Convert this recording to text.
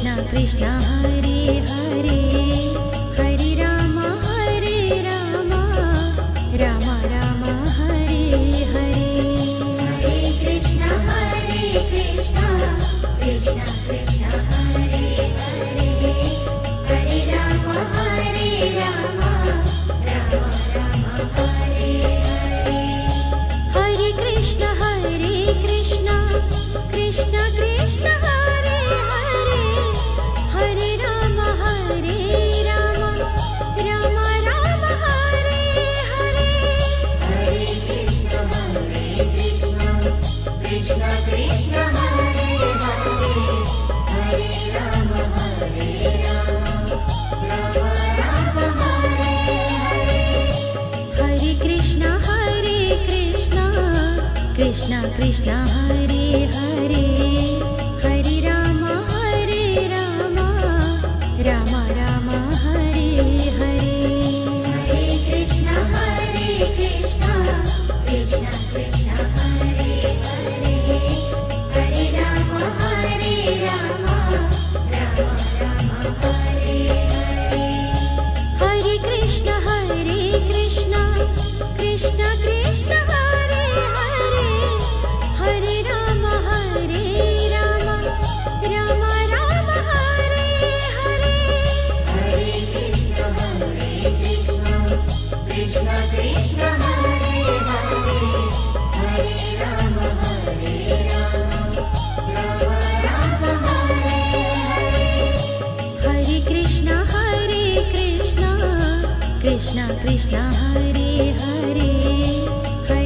Krishna Krishna Hare Hare Hare Ram Ram Ram Hare Hare Hare Krishna Krishna Krishna Hare Hare Hare Ram Ram Ram Hare Hare Hare Krishna Krishna Krishna Krishna Hare Hare Hare Ram Ram Ram Hare Hare Hare Krishna Krishna Krishna Hare Hare Hare Ram Ram Hare Hare Hare Krishna Krishna Krishna Hare Hare Hare Ram Ram Ram Hare Hare Hare Krishna Krishna Krishna Hare Hare Hare Ram Ram Ram Hare Hare Hare Krishna Krishna Krishna Krishna Hare Hare Hare Ram Ram Ram Hare Hare Hare Krishna Krishna Krishna Hare Hare Hare Ram Ram Hare Hare Hare Krishna Krishna Krishna Krishna